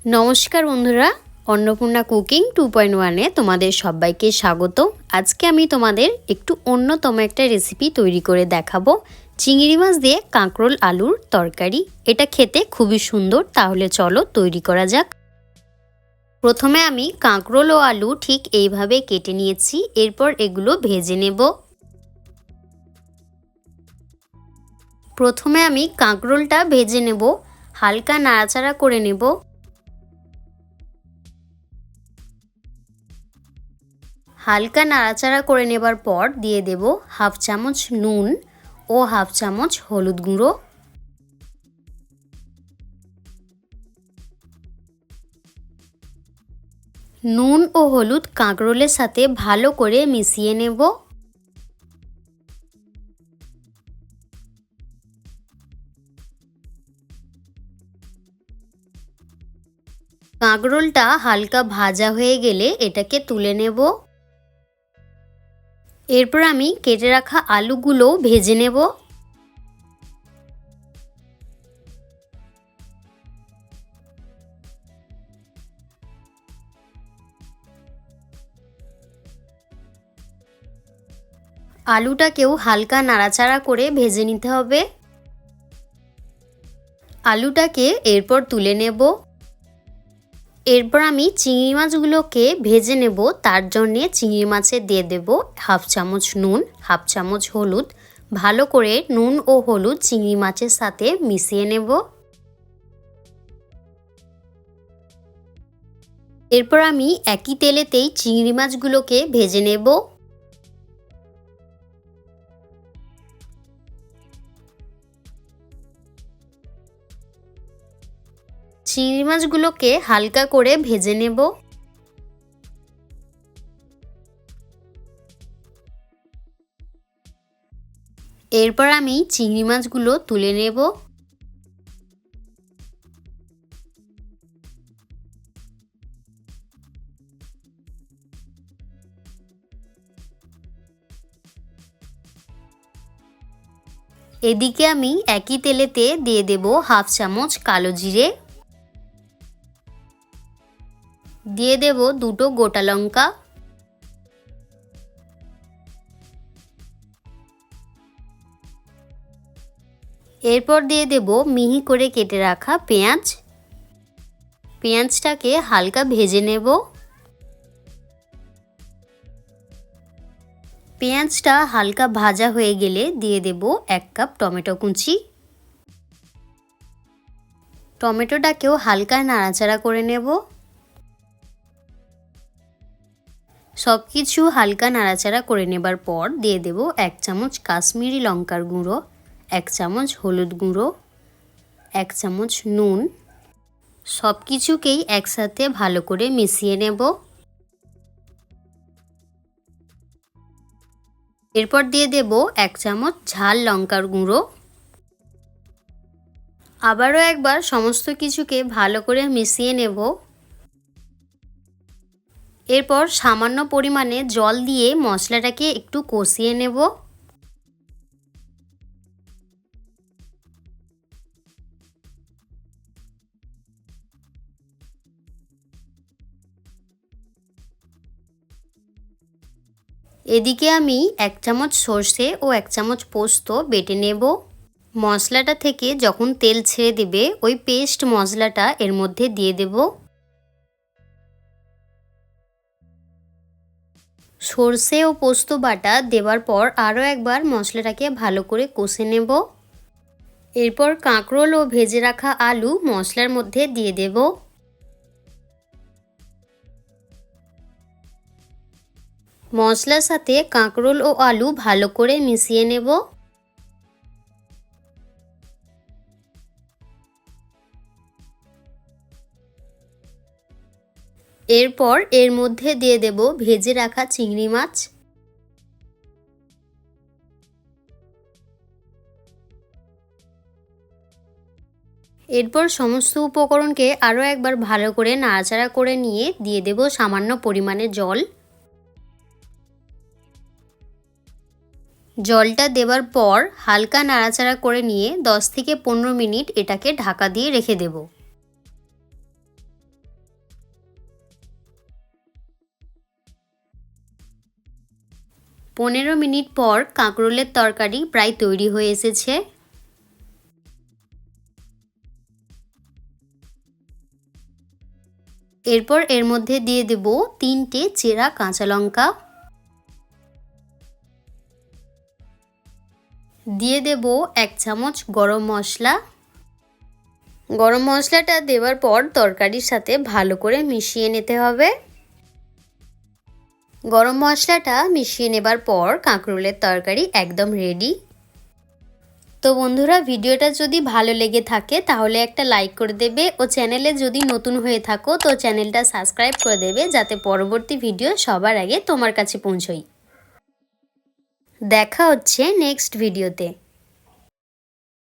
নমস্কার বন্ধুরা, অন্নপূর্ণা কুকিং 2.1 তোমাদের সবাইকে স্বাগত। আজকে আমি তোমাদের একটু অন্যতম একটা রেসিপি তৈরি করে দেখাবো। চিংড়ি মাছ দিয়ে কাঁকরোল আলুর তরকারি। এটা খেতে খুবই সুন্দর। তাহলে চলো তৈরি করা যাক। প্রথমে আমি কাঁকরোল ও আলু ঠিক এইভাবে কেটে নিয়েছি। এরপর এগুলো ভেজে নেব। প্রথমে আমি কাঁকরোলটা ভেজে নেব, হালকা নাড়াচাড়া করে নেব। হালকা নাড়াচাড়া করে নেবার পর দিয়ে দেব হাফ চামচ নুন ও হাফ চামচ হলুদ গুঁড়ো। নুন ও হলুদ কাঁকরোলের সাথে ভালো করে মিশিয়ে নেব। কাঁকরোলটা হালকা ভাজা হয়ে গেলে এটাকে তুলে নেব। এরপর আমি কেটে রাখা আলুগুলো ভেজে নেব। আলুটাকেও হালকা নাড়াচাড়া করে ভেজে নিতে হবে। আলুটাকে এরপর তুলে নেব। এরপর আমি চিংড়ি মাছগুলোকে ভেজে নেব। তার জন্যে চিংড়ি মাছে দিয়ে দেব হাফ চামচ নুন, হাফ চামচ হলুদ। ভালো করে নুন ও হলুদ চিংড়ি মাছের সাথে মিশিয়ে নেব। এরপর আমি একই তেলেতেই চিংড়ি মাছগুলোকে ভেজে নেব। চিংড়ি মাছগুলোকে হালকা করে ভেজে নেব। এরপর আমি চিংড়ি মাছগুলো তুলে নেব। এদিকে আমি একই তেলেতে দিয়ে দেব হাফ চামচ কালো জিরে, দিয়ে দেব দুটো গোটা লঙ্কা, এরপর দিয়ে দেব মিহি করে কেটে রাখা পেঁয়াজ। পেঁয়াজটাকে হালকা ভেজে নেব। পেঁয়াজটা হালকা ভাজা হয়ে গেলে দিয়ে দেব 1 কাপ টমেটো কুচি। টমেটোটাকেও হালকা নাড়াচাড়া করে নেব। সব কিছু হালকা নাড়াচাড়া করে নেবার পর দিয়ে দেব 1 চামচ কাশ্মীরি লঙ্কার গুঁড়ো, 1 চামচ হলুদ গুঁড়ো, 1 চামচ নুন। সব কিছুকেই একসাথে ভালো করে মিশিয়ে নেব। এরপর দিয়ে দেব 1 চামচ ঝাল লঙ্কার গুঁড়ো। আবারও একবার সমস্ত কিছুকে ভালো করে মিশিয়ে নেব। এরপর সামান্য পরিমাণে জল দিয়ে মশলাটাকে একটু কষিয়ে নেব। এদিকে আমি 1 চামচ সর্ষে ও 1 চামচ পোস্ত বেটে নেব। মশলাটা থেকে যখন তেল ছেড়ে দেবে ওই পেস্ট মশলাটা এর মধ্যে দিয়ে দেব। সর্ষে ও পোস্ত বাটা দেওয়ার পর আরও একবার মশলাটাকে ভালো করে কষে নেব। এরপর কাঁকরোল ও ভেজে রাখা আলু মশলার মধ্যে দিয়ে দেব। মশলার সাথে কাঁকরোল ও আলু ভালো করে মিশিয়ে নেব। এরপর এর মধ্যে দিয়ে দেব ভেজে রাখা চিংড়ি মাছ। এরপর সমস্ত উপকরণকে আরও একবার ভালো করে নাড়াচাড়া করে নিয়ে দিয়ে দেব সামান্য পরিমাণে জল। জলটা দেবার পর হালকা নাড়াচাড়া করে নিয়ে 10 থেকে 15 মিনিট এটাকে ঢাকা দিয়ে রেখে দেব। 15 মিনিট পর কাঁকরোলের তরকারি প্রায় তৈরি হয়ে এসেছে। এরপর এর মধ্যে দিয়ে দেব 3টে চেরা কাঁচা লঙ্কা, দিয়ে দেব 1 চামচ গরম মশলা। গরম মশলাটা দেওয়ার পর তরকারির সাথে ভালো করে মিশিয়ে নিতে হবে। গরম মশলাটা মিশিয়ে নেবার পর কাঁকরোলের তরকারি একদম রেডি। তো বন্ধুরা, ভিডিওটা যদি ভালো লেগে থাকে তাহলে একটা লাইক করে দেবে ও চ্যানেলে যদি নতুন হয়ে থাকো তো চ্যানেলটা সাবস্ক্রাইব করে দেবে, যাতে পরবর্তী ভিডিও সবার আগে তোমার কাছে পৌঁছয়। দেখা হচ্ছে নেক্সট ভিডিওতে।